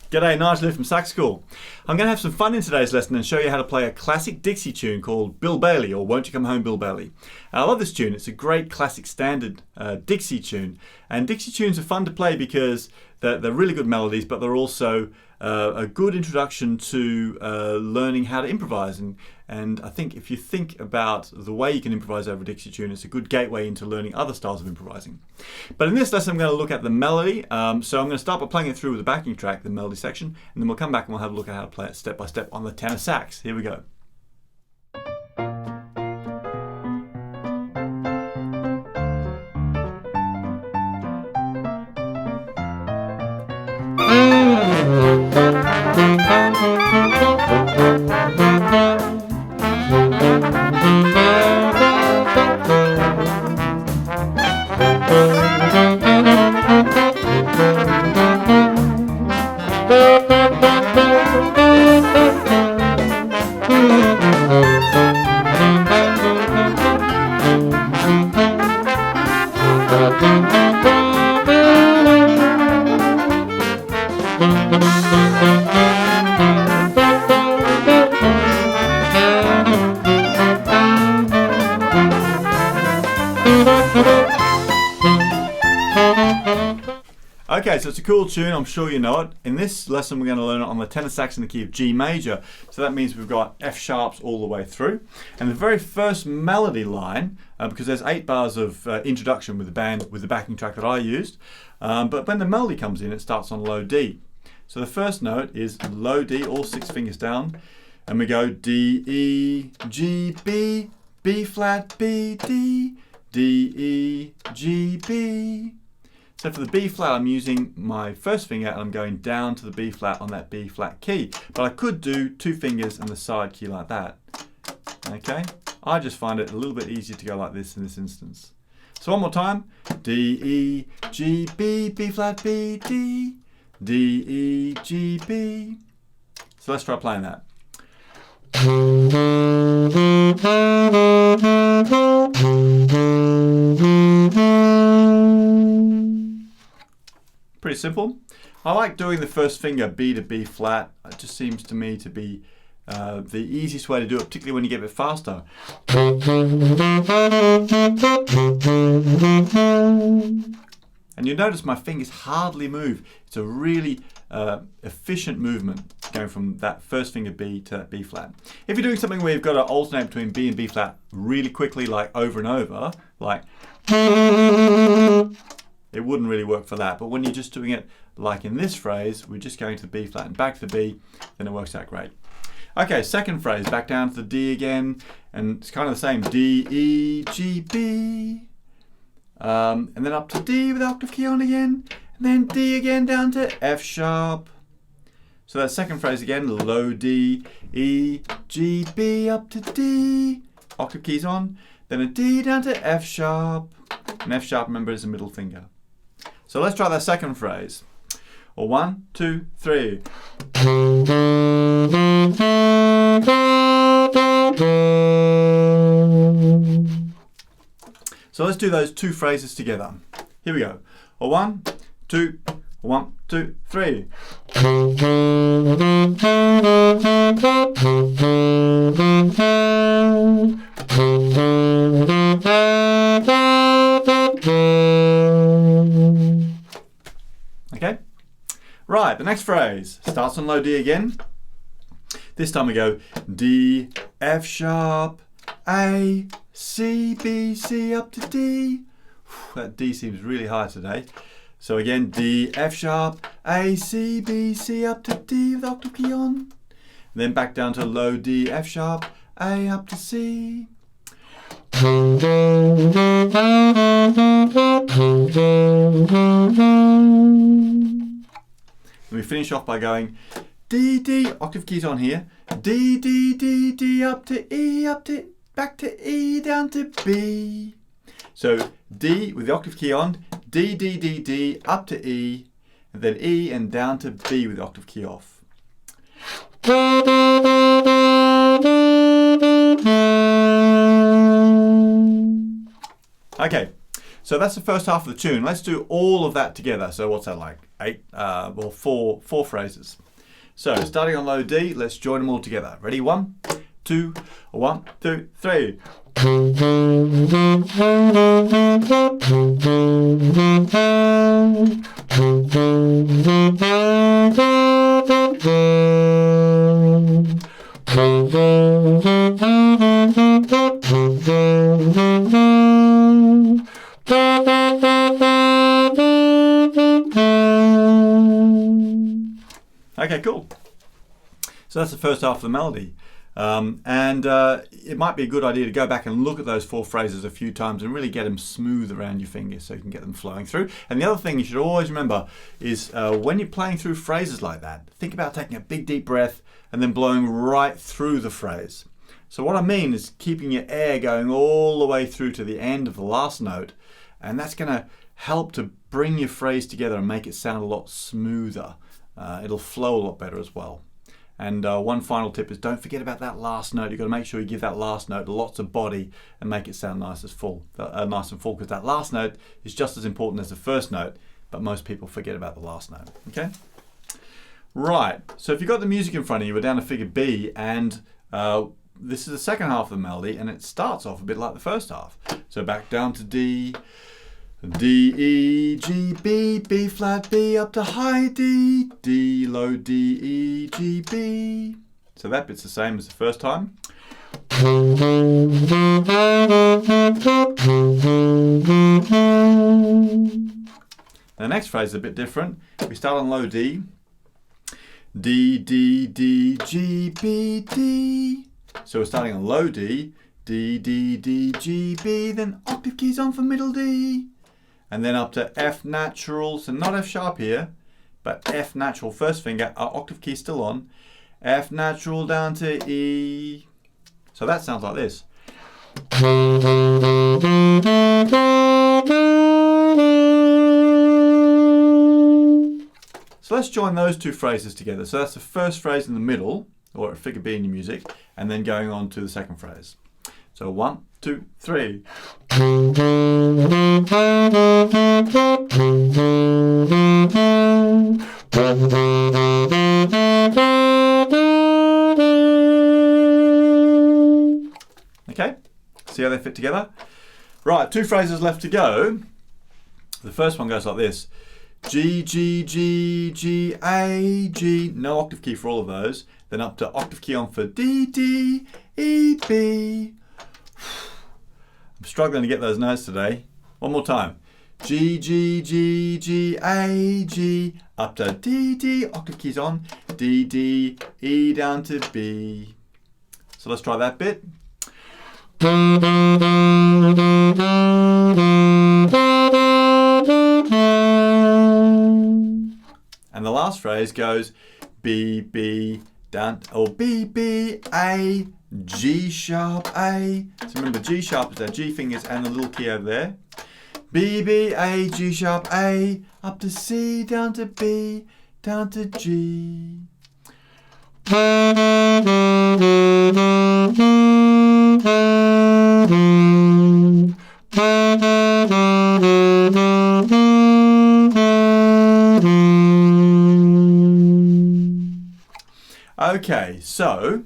G'day, Nigel from Sax School. I'm going to have some fun in today's lesson and show you how to play a classic Dixie tune called Bill Bailey, or Won't You Come Home Bill Bailey. I love this tune. It's a great classic standard Dixie tune. And Dixie tunes are fun to play because they're really good melodies, but they're also a good introduction to learning how to improvise. And I think if you think about the way you can improvise over a Dixie tune, it's a good gateway into learning other styles of improvising. But in this lesson, I'm going to look at the melody. So I'm going to start by playing it through with the backing track, the melody section, and then we'll come back and we'll have a look at how to play it step by step on the tenor sax. Here we go. Okay, so it's a cool tune, I'm sure you know it. In this lesson we're going to learn it on the tenor sax in the key of G major. So that means we've got F sharps all the way through. And the very first melody line, because there's 8 bars of introduction with the band, with the backing track that I used, but when the melody comes in it starts on low D. So the first note is low D, all 6 fingers down, and we go D, E, G, B, B flat, B, D, D, E, G, B. So for the B flat, I'm using my first finger and I'm going down to the B flat on that B flat key. But I could do 2 fingers and the side key like that. Okay? I just find it a little bit easier to go like this in this instance. So one more time. D, E, G, B, B flat, B, D, D, E, G, B. So let's try playing that. Pretty simple. I like doing the first finger B to B flat. It just seems to me to be the easiest way to do it, particularly when you get a bit faster. And you notice my fingers hardly move. It's a really efficient movement going from that first finger B to that B flat. If you're doing something where you've got to alternate between B and B flat really quickly, like over and over, like it wouldn't really work for that. But when you're just doing it like in this phrase, we're just going to the B flat and back to the B, then it works out great. Okay, second phrase, back down to the D again, and it's kind of the same, D, E, G, B, and then up to D with the octave key on again, and then D again down to F sharp. So that second phrase again, low D, E, G, B, up to D, octave keys on, then a D down to F sharp, and F sharp, remember, is a middle finger. So let's try that second phrase. Or 1, 2, 3. So let's do those 2 phrases together. Here we go. Or 1, 2, 1, 2, 3. Okay? Right, the next phrase starts on low D again. This time we go D, F sharp, A, C, B, C up to D. That D seems really high today. So again, D, F sharp, A, C, B, C up to D with the octave key on. Then back down to low D, F sharp, A up to C. And we finish off by going D, D, octave keys on here, D, D, D, D up to E, up to, back to E, down to B. So D with the octave key on, D, D, D, D, up to E, and then E and down to B with the octave key off. Okay, So that's the first half of the tune. Let's do all of that together. So what's that like? Four phrases. So starting on low D, let's join them all together. Ready? 1, 2, 1, 2, 3. Okay, cool. So that's the first half of the melody. It might be a good idea to go back and look at those 4 phrases a few times and really get them smooth around your fingers so you can get them flowing through. And the other thing you should always remember is when you're playing through phrases like that, think about taking a big deep breath and then blowing right through the phrase. So what I mean is keeping your air going all the way through to the end of the last note, and that's going to help to bring your phrase together and make it sound a lot smoother. It'll flow a lot better as well. And one final tip is don't forget about that last note. You've got to make sure you give that last note lots of body and make it sound nice and full, because that last note is just as important as the first note, but most people forget about the last note. Okay? Right, so if you've got the music in front of you, we're down to figure B, and this is the second half of the melody, and it starts off a bit like the first half. So back down to D, D, E, G, B, B flat, B up to high D, D, low D, E, G, B. So that bit's the same as the first time. The next phrase is a bit different. We start on low D, D, D, D, G, B, D. So we're starting on low D, D, D, D, G, B, then octave keys on for middle D. And then up to F natural, so not F sharp here, but F natural, first finger, our octave key still on, F natural down to E. So that sounds like this. So let's join those 2 phrases together. So that's the first phrase in the middle, or figure B in your music, and then going on to the second phrase. So 1, 2, 3. Okay, see how they fit together? Right, 2 phrases left to go. The first one goes like this. G, G, G, G, A, G. No octave key for all of those. Then up to octave key on for D, D, E, B. I'm struggling to get those notes today. One more time. G, G, G, G, A, G. Up to D, D. Octave keys on. D, D, E down to B. So let's try that bit. And the last phrase goes B, B, down, or B, B, A, G sharp, A. So remember G sharp is our G fingers and the little key over there. B, B, A, G sharp, A, up to C, down to B, down to G. Okay, so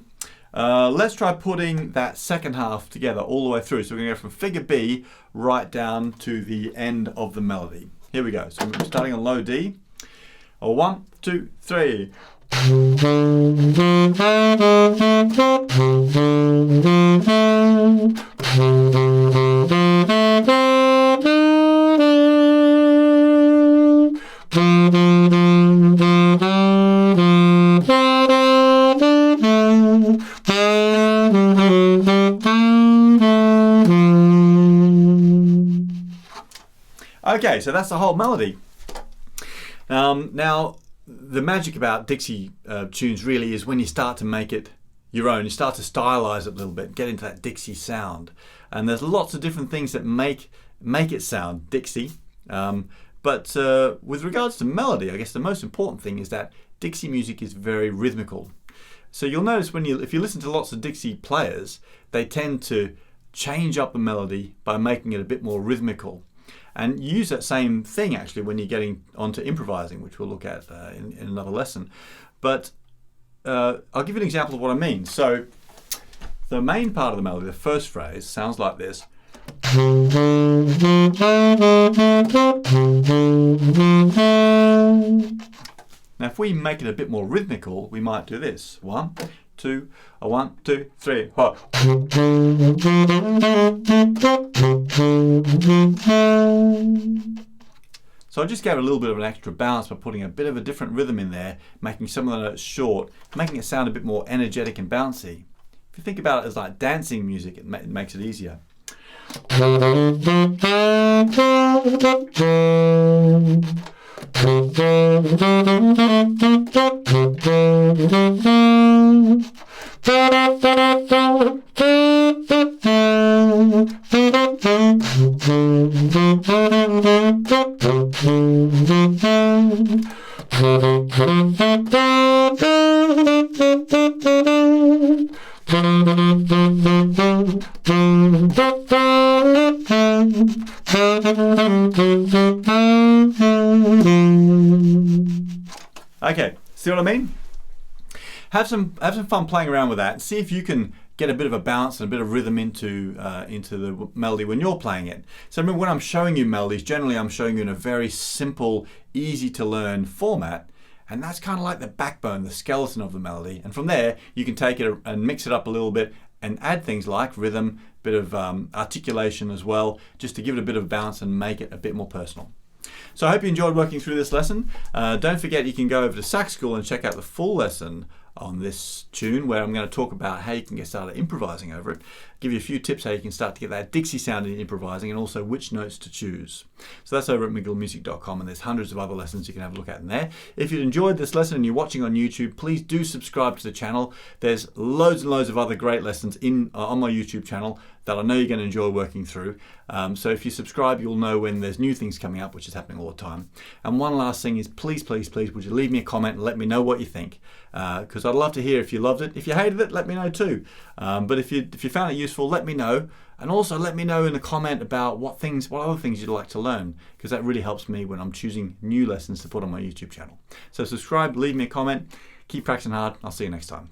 let's try putting that second half together all the way through. So we're going to go from figure B right down to the end of the melody. Here we go. So we're starting on low D. 1, 2, 3. Okay, so that's the whole melody. Now, the magic about Dixie tunes really is when you start to make it your own. You start to stylize it a little bit, get into that Dixie sound. And there's lots of different things that make it sound Dixie. But with regards to melody, I guess the most important thing is that Dixie music is very rhythmical. So you'll notice if you listen to lots of Dixie players, they tend to change up the melody by making it a bit more rhythmical. And use that same thing actually when you're getting onto improvising, which we'll look at in another lesson. But I'll give you an example of what I mean. So the main part of the melody, the first phrase, sounds like this. Now if we make it a bit more rhythmical, we might do this. 1, 2, 1, 2, 3, 4. So I just gave it a little bit of an extra bounce by putting a bit of a different rhythm in there, making some of the notes short, making it sound a bit more energetic and bouncy. If you think about it as like dancing music, it makes it easier. Okay, see what I mean? Have some fun playing around with that and see if you can get a bit of a bounce and a bit of rhythm into the melody when you're playing it. So remember, when I'm showing you melodies, generally I'm showing you in a very simple, easy to learn format, and that's kind of like the backbone, the skeleton of the melody. And from there, you can take it and mix it up a little bit and add things like rhythm, bit of articulation as well, just to give it a bit of bounce and make it a bit more personal. So I hope you enjoyed working through this lesson. Don't forget you can go over to Sax School and check out the full lesson on this tune, where I'm going to talk about how you can get started improvising over it, give you a few tips how you can start to get that Dixie sound in improvising, and also which notes to choose. So that's over at McGillmusic.com, and there's hundreds of other lessons you can have a look at in there. If you enjoyed this lesson and you're watching on YouTube, please do subscribe to the channel. There's loads and loads of other great lessons on my YouTube channel that I know you're going to enjoy working through. So if you subscribe, you'll know when there's new things coming up, which is happening all the time. And one last thing is, please, please, please, would you leave me a comment and let me know what you think? Because I'd love to hear if you loved it. If you hated it, let me know too. But if you found it useful, let me know. And also let me know in a comment about what other things you'd like to learn, because that really helps me when I'm choosing new lessons to put on my YouTube channel. So subscribe, leave me a comment, keep practicing hard. I'll see you next time.